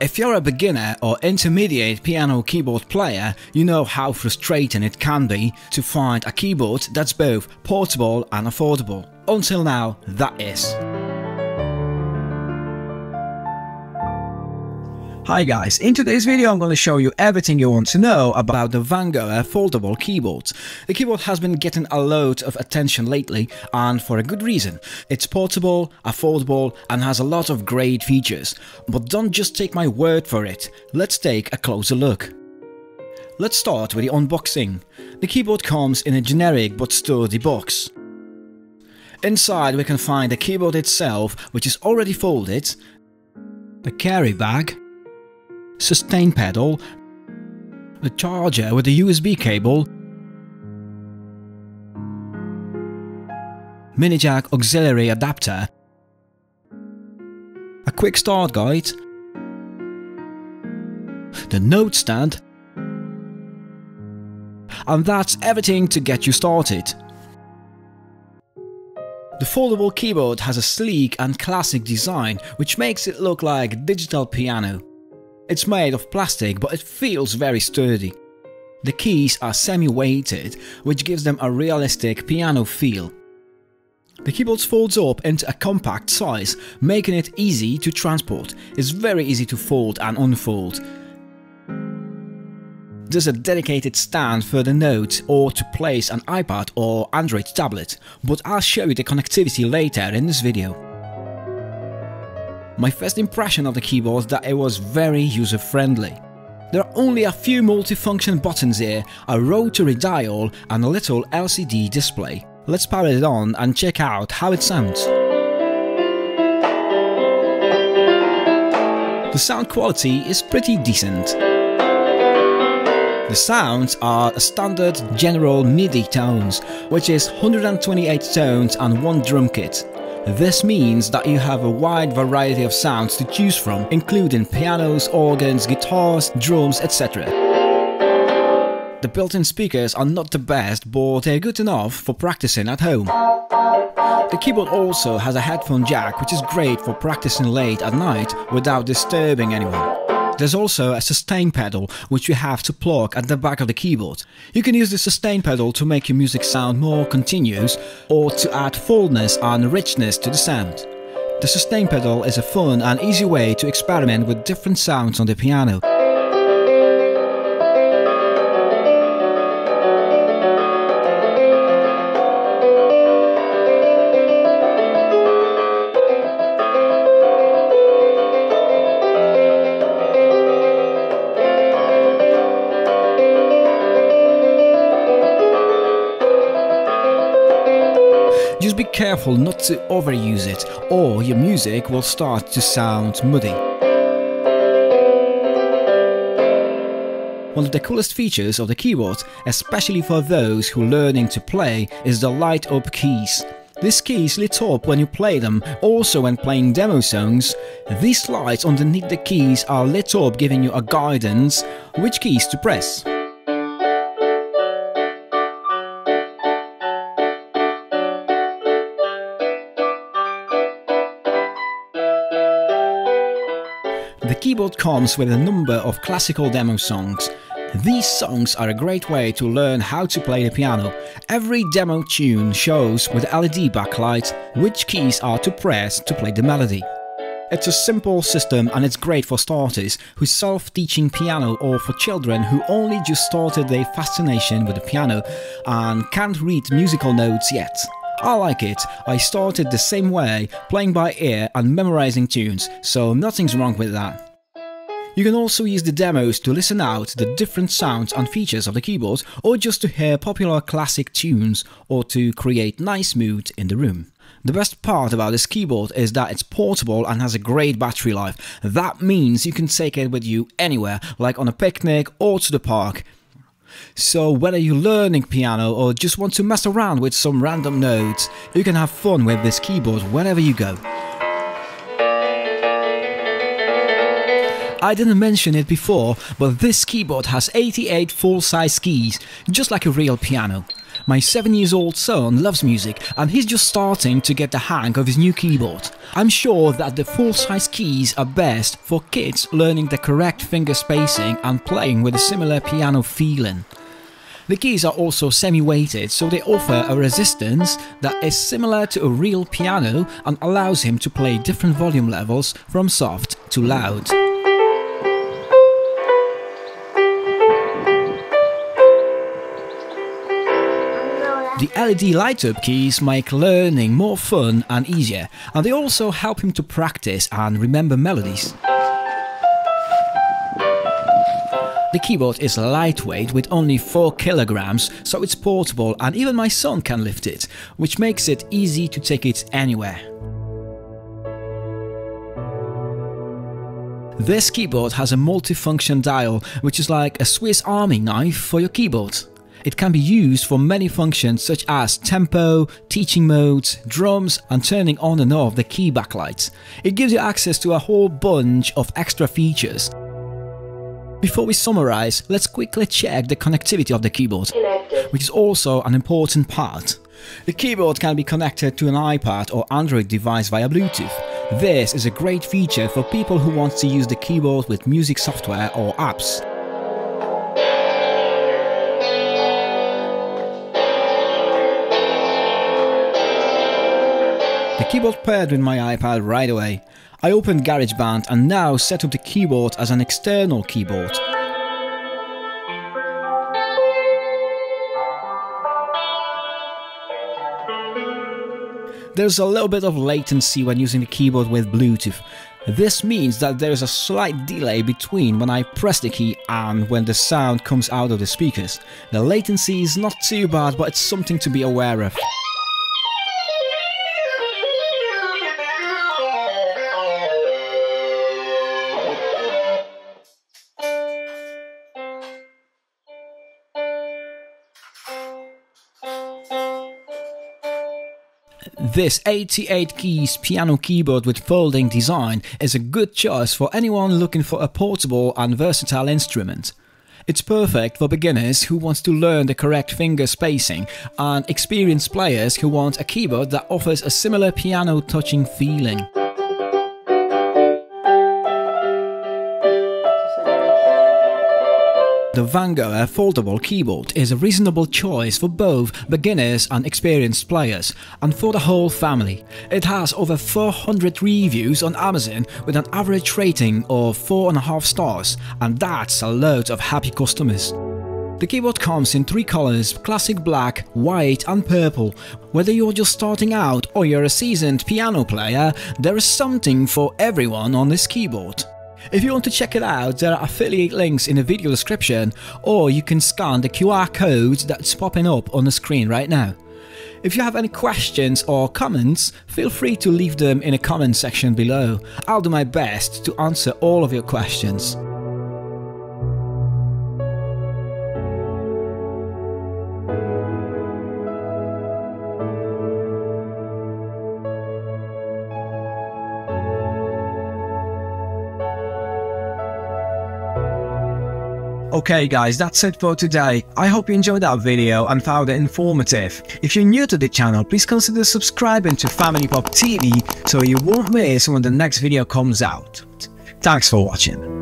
If you're a beginner or intermediate piano keyboard player, you know how frustrating it can be to find a keyboard that's both portable and affordable. Until now, that is. Hi guys, in today's video I'm going to show you everything you want to know about the Vangoer foldable keyboard. The keyboard has been getting a lot of attention lately, and for a good reason. It's portable, affordable and has a lot of great features. But don't just take my word for it, let's take a closer look. Let's start with the unboxing. The keyboard comes in a generic but sturdy box. Inside we can find the keyboard itself, which is already folded, a carry bag, sustain pedal, the charger with a USB cable, mini jack auxiliary adapter, a quick start guide, the note stand, and that's everything to get you started. The foldable keyboard has a sleek and classic design, which makes it look like a digital piano. It's made of plastic, but it feels very sturdy. The keys are semi-weighted, which gives them a realistic piano feel. The keyboard folds up into a compact size, making it easy to transport. It's very easy to fold and unfold. There's a dedicated stand for the notes or to place an iPad or Android tablet, but I'll show you the connectivity later in this video. My first impression of the keyboard is that it was very user-friendly. There are only a few multifunction buttons here, a rotary dial and a little LCD display. Let's power it on and check out how it sounds. The sound quality is pretty decent. The sounds are a standard general MIDI tones, which is 128 tones and one drum kit. This means that you have a wide variety of sounds to choose from, including pianos, organs, guitars, drums, etc. The built-in speakers are not the best, but they're good enough for practicing at home. The keyboard also has a headphone jack, which is great for practicing late at night without disturbing anyone. There's also a sustain pedal, which you have to plug at the back of the keyboard. You can use the sustain pedal to make your music sound more continuous or to add fullness and richness to the sound. The sustain pedal is a fun and easy way to experiment with different sounds on the piano. Just be careful not to overuse it, or your music will start to sound muddy. One of the coolest features of the keyboard, especially for those who are learning to play, is the light up keys. These keys lit up when you play them, also when playing demo songs. These lights underneath the keys are lit up, giving you a guidance which keys to press. The keyboard comes with a number of classical demo songs. These songs are a great way to learn how to play the piano. Every demo tune shows with LED backlight which keys are to press to play the melody. It's a simple system and it's great for starters who self-teaching piano or for children who only just started their fascination with the piano and can't read musical notes yet. I like it. I started the same way, playing by ear and memorizing tunes, so nothing's wrong with that. You can also use the demos to listen out the different sounds and features of the keyboard, or just to hear popular classic tunes, or to create nice mood in the room. The best part about this keyboard is that it's portable and has a great battery life. That means you can take it with you anywhere, like on a picnic or to the park. So whether you're learning piano or just want to mess around with some random notes, you can have fun with this keyboard wherever you go. I didn't mention it before, but this keyboard has 88 full-size keys, just like a real piano. My 7-year-old son loves music and he's just starting to get the hang of his new keyboard. I'm sure that the full-size keys are best for kids learning the correct finger spacing and playing with a similar piano feeling. The keys are also semi-weighted, so they offer a resistance that is similar to a real piano and allows him to play different volume levels from soft to loud. The LED light-up keys make learning more fun and easier, and they also help him to practice and remember melodies. The keyboard is lightweight with only 4 kilograms, so it's portable and even my son can lift it, which makes it easy to take it anywhere. This keyboard has a multifunction dial, which is like a Swiss Army knife for your keyboard. It can be used for many functions such as tempo, teaching modes, drums and turning on and off the key backlights. It gives you access to a whole bunch of extra features. Before we summarize, let's quickly check the connectivity of the keyboard, which is also an important part. The keyboard can be connected to an iPad or Android device via Bluetooth. This is a great feature for people who want to use the keyboard with music software or apps. The keyboard paired with my iPad right away. I opened GarageBand and now set up the keyboard as an external keyboard. There's a little bit of latency when using the keyboard with Bluetooth. This means that there is a slight delay between when I press the key and when the sound comes out of the speakers. The latency is not too bad, but it's something to be aware of. This 88 keys piano keyboard with folding design is a good choice for anyone looking for a portable and versatile instrument. It's perfect for beginners who want to learn the correct finger spacing and experienced players who want a keyboard that offers a similar piano touching feeling. The Van Gogh foldable keyboard is a reasonable choice for both beginners and experienced players, and for the whole family. It has over 400 reviews on Amazon with an average rating of 4.5 stars, and that's a load of happy customers. The keyboard comes in 3 colors: classic black, white and purple. Whether you're just starting out or you're a seasoned piano player, there is something for everyone on this keyboard. If you want to check it out, there are affiliate links in the video description, or you can scan the QR code that's popping up on the screen right now. If you have any questions or comments, feel free to leave them in the comment section below. I'll do my best to answer all of your questions. Okay guys, that's it for today. I hope you enjoyed that video and found it informative. If you're new to the channel, please consider subscribing to Family Pop TV so you won't miss when the next video comes out. Thanks for watching.